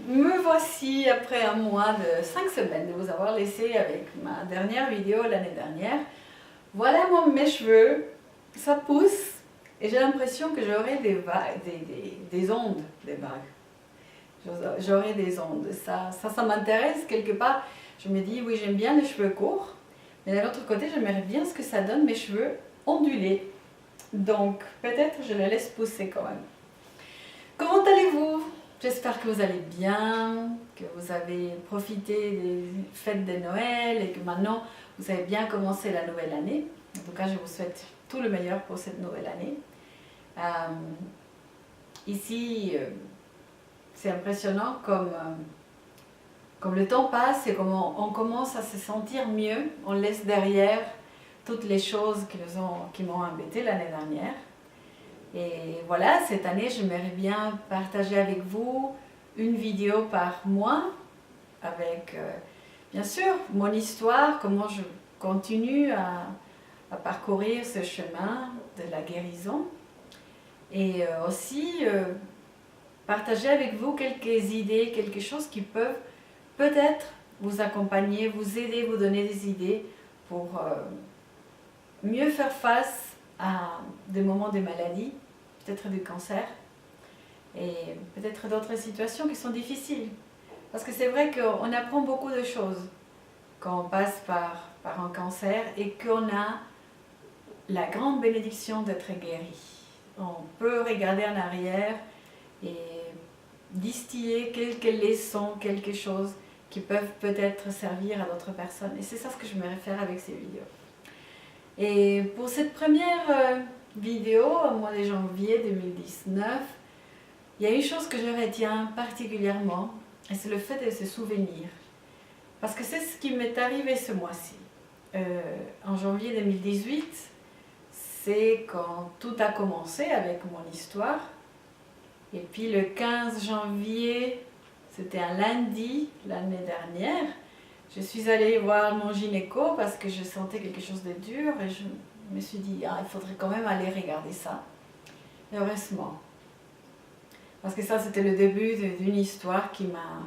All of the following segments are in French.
Me voici après un mois de 5 semaines de vous avoir laissé avec ma dernière vidéo l'année dernière. Voilà mes cheveux, ça pousse et j'ai l'impression que j'aurai des vagues, des ondes, des vagues. J'aurai des ondes. Ça m'intéresse quelque part. Je me dis oui, j'aime bien les cheveux courts, mais d'un autre côté, j'aimerais bien ce que ça donne mes cheveux ondulés. Donc peut-être je les laisse pousser quand même. Comment allez-vous? J'espère que vous allez bien, que vous avez profité des fêtes de Noël et que maintenant vous avez bien commencé la nouvelle année. En tout cas, je vous souhaite tout le meilleur pour cette nouvelle année. Ici, c'est impressionnant comme le temps passe et comment on commence à se sentir mieux. On laisse derrière toutes les choses qui m'ont embêté l'année dernière. Et voilà, cette année, j'aimerais bien partager avec vous une vidéo par mois avec, bien sûr, mon histoire, comment je continue à parcourir ce chemin de la guérison. Et aussi partager avec vous quelques idées, quelque chose qui peuvent peut-être vous accompagner, vous aider, vous donner des idées pour mieux faire face à des moments de maladie, peut-être du cancer, et peut-être d'autres situations qui sont difficiles. Parce que c'est vrai qu'on apprend beaucoup de choses quand on passe par un cancer et qu'on a la grande bénédiction d'être guéri. On peut regarder en arrière et distiller quelques leçons, quelque chose qui peuvent peut-être servir à d'autres personnes. Et c'est ça ce que je me réfère avec ces vidéos. Et pour cette première vidéo, au mois de janvier 2019, il y a une chose que je retiens particulièrement, et c'est le fait de se souvenir. Parce que c'est ce qui m'est arrivé ce mois-ci. En janvier 2018, c'est quand tout a commencé avec mon histoire. Et puis le 15 janvier, c'était un lundi l'année dernière, je suis allée voir mon gynéco parce que je sentais quelque chose de dur et je me suis dit, ah, il faudrait quand même aller regarder ça. Et heureusement. Parce que ça, c'était le début d'une histoire qui m'a...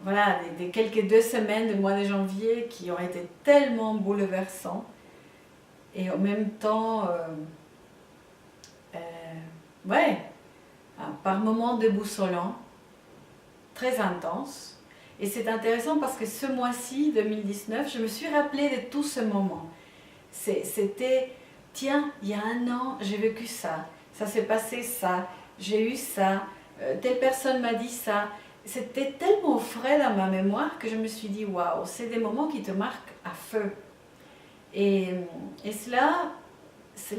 Voilà, des quelques 2 semaines du mois de janvier qui ont été tellement bouleversants. Et en même temps, ouais, par moments déboussolants, très intenses. Et c'est intéressant parce que ce mois-ci, 2019, je me suis rappelée de tout ce moment. C'était, tiens, il y a un an, j'ai vécu ça, ça s'est passé ça, j'ai eu ça, telle personne m'a dit ça. C'était tellement frais dans ma mémoire que je me suis dit, waouh, c'est des moments qui te marquent à feu. Et cela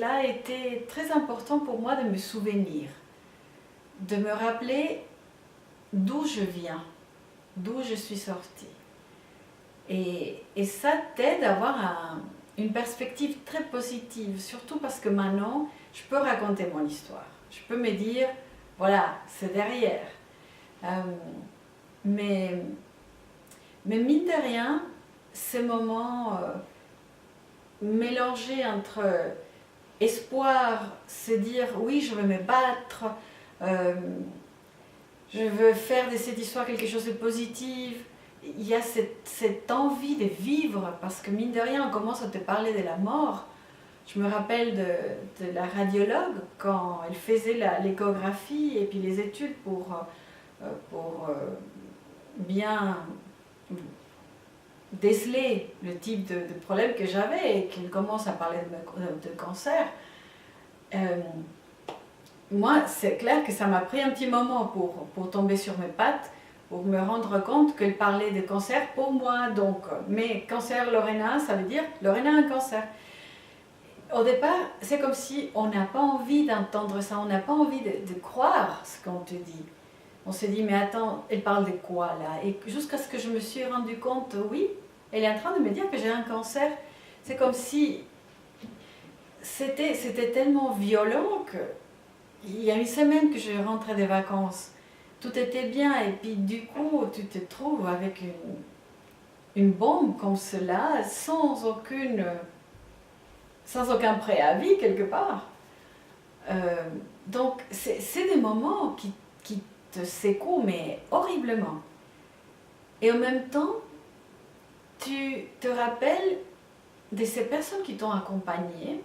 a été très important pour moi de me souvenir, de me rappeler d'où je viens, d'où je suis sortie. Et ça t'aide à avoir une perspective très positive, surtout parce que maintenant, je peux raconter mon histoire. Je peux me dire, voilà, c'est derrière. Mais mine de rien, ces moments mélangés entre espoir, se dire, oui, je veux me battre, je veux faire de cette histoire quelque chose de positif. Il y a cette envie de vivre, parce que mine de rien, on commence à te parler de la mort. Je me rappelle de la radiologue, quand elle faisait l'échographie et puis les études pour bien déceler le type de problème que j'avais et qu'elle commence à parler de cancer. Moi, c'est clair que ça m'a pris un petit moment pour tomber sur mes pattes, pour me rendre compte qu'elle parlait de cancer pour moi. Donc, mais cancer Lorena, ça veut dire Lorena a un cancer. Au départ, c'est comme si on n'a pas envie d'entendre ça, on n'a pas envie de croire ce qu'on te dit. On se dit, mais attends, elle parle de quoi là? Et jusqu'à ce que je me suis rendu compte, oui, elle est en train de me dire que j'ai un cancer. C'est comme si c'était tellement violent que... Il y a une semaine que je rentrais des vacances, tout était bien et puis du coup tu te trouves avec une bombe comme cela, sans aucun préavis quelque part. Donc c'est des moments qui te secoue, mais horriblement. Et en même temps, tu te rappelles de ces personnes qui t'ont accompagné,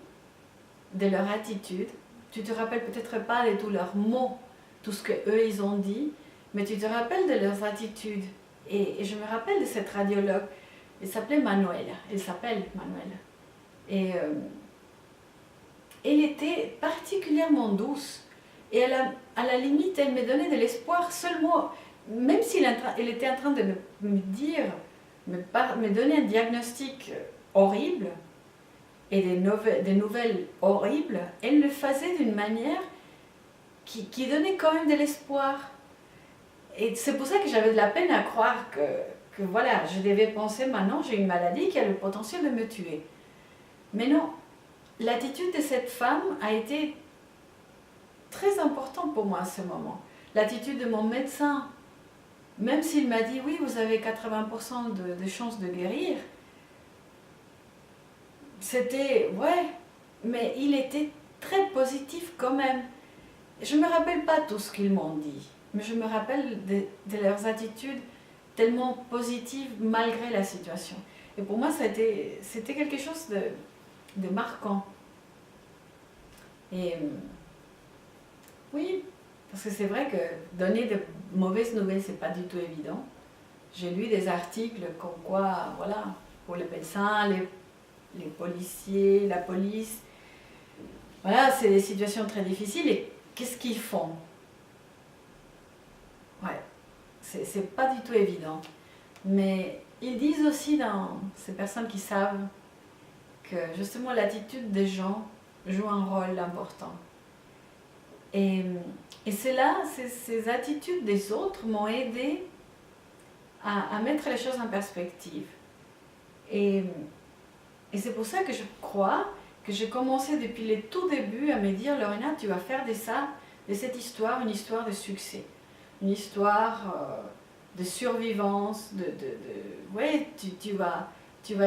de leur attitude. Tu te rappelles peut-être pas de tous leurs mots, tout ce qu'eux ils ont dit, mais tu te rappelles de leurs attitudes. Et je me rappelle de cette radiologue, elle s'appelle Manuela. Et elle était particulièrement douce. Et à la limite, elle me donnait de l'espoir seulement, même si elle était en train de me dire, me donner un diagnostic horrible et des nouvelles horribles, elle le faisait d'une manière qui donnait quand même de l'espoir. Et c'est pour ça que j'avais de la peine à croire que voilà, je devais penser maintenant j'ai une maladie qui a le potentiel de me tuer. Mais non, l'attitude de cette femme a été très importante pour moi à ce moment. L'attitude de mon médecin, même s'il m'a dit oui, vous avez 80% de chances de guérir, c'était ouais, mais il était très positif quand même. Je ne me rappelle pas tout ce qu'ils m'ont dit, mais je me rappelle de leurs attitudes tellement positives malgré la situation. Et pour moi, c'était quelque chose de marquant. Et oui, parce que c'est vrai que donner de mauvaises nouvelles, c'est pas du tout évident. J'ai lu des articles comme quoi, voilà, pour les médecins, les policiers, la police, voilà, c'est des situations très difficiles. Et qu'est-ce qu'ils font? Ouais, c'est pas du tout évident. Mais ils disent aussi dans ces personnes qui savent que justement l'attitude des gens joue un rôle important. Et c'est là, ces attitudes des autres m'ont aidé à mettre les choses en perspective. Et c'est pour ça que je crois que j'ai commencé depuis le tout début à me dire, Lorena, tu vas faire de cette histoire une histoire de succès. Une histoire de survivance, ouais, tu vas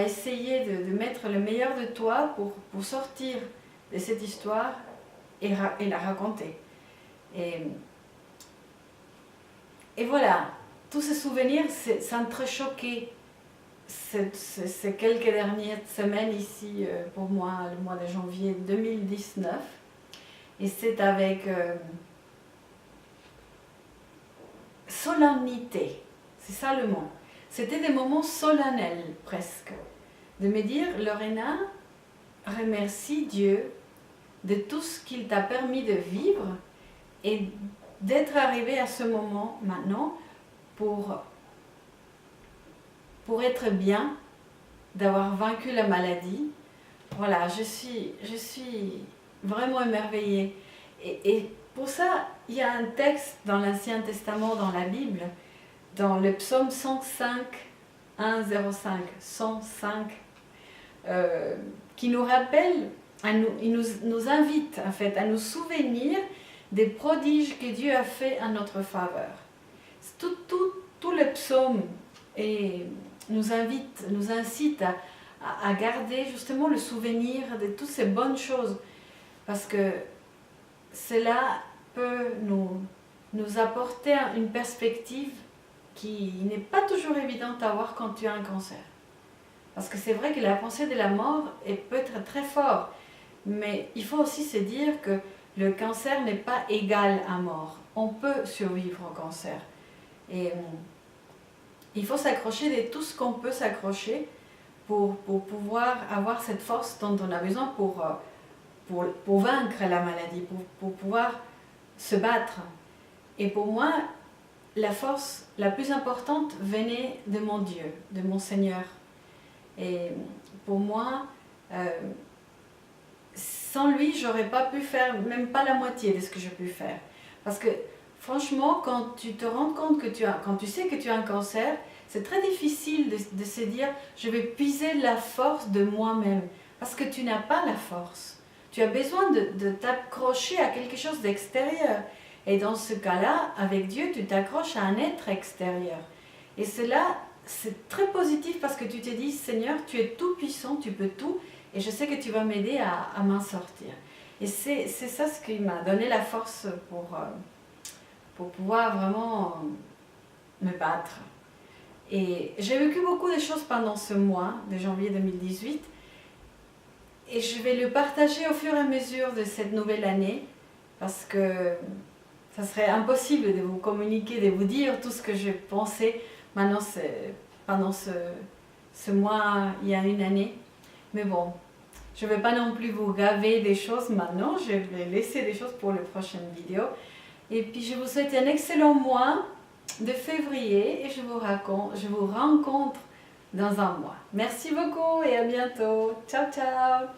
essayer de mettre le meilleur de toi pour sortir de cette histoire et la raconter. Et voilà, tous ces souvenirs s'entrechoquaient ces quelques dernières semaines ici pour moi, le mois de janvier 2019. Et c'est avec solennité, c'est ça le mot. C'était des moments solennels presque. De me dire, Lorena, remercie Dieu de tout ce qu'il t'a permis de vivre et d'être arrivé à ce moment maintenant pour être bien, d'avoir vaincu la maladie. Voilà, je suis vraiment émerveillée. Et pour ça, il y a un texte dans l'Ancien Testament, dans la Bible, dans le psaume 105, 105, 105, qui nous rappelle, il nous invite en fait à nous souvenir des prodiges que Dieu a fait en notre faveur. Tout le psaume nous incite à garder justement le souvenir de toutes ces bonnes choses, parce que cela peut nous apporter une perspective qui n'est pas toujours évidente à avoir quand tu as un cancer. Parce que c'est vrai que la pensée de la mort peut être très forte, mais il faut aussi se dire que le cancer n'est pas égal à mort. On peut survivre au cancer. Et il faut s'accrocher de tout ce qu'on peut s'accrocher pour pouvoir avoir cette force dont on a besoin pour vaincre la maladie, pour pouvoir se battre. Et pour moi, la force la plus importante venait de mon Dieu, de mon Seigneur. Et pour moi, sans lui, j'aurais pas pu faire même pas la moitié de ce que j'ai pu faire. Parce que franchement, quand tu te rends compte quand tu sais que tu as un cancer, c'est très difficile de se dire je vais puiser la force de moi-même. Parce que tu n'as pas la force. Tu as besoin de t'accrocher à quelque chose d'extérieur. Et dans ce cas-là, avec Dieu, tu t'accroches à un être extérieur. Et cela, c'est très positif parce que tu te dis, Seigneur, tu es tout puissant, tu peux tout, et je sais que tu vas m'aider à m'en sortir. Et c'est ça ce qui m'a donné la force pour pouvoir vraiment me battre. Et j'ai vécu beaucoup de choses pendant ce mois de janvier 2018 et je vais le partager au fur et à mesure de cette nouvelle année parce que ça serait impossible de vous communiquer, de vous dire tout ce que je pensais maintenant pendant ce mois il y a une année. Mais bon, je ne vais pas non plus vous graver des choses maintenant, je vais laisser des choses pour les prochaines vidéos. Et puis je vous souhaite un excellent mois de février et je vous rencontre dans un mois. Merci beaucoup et à bientôt. Ciao, ciao!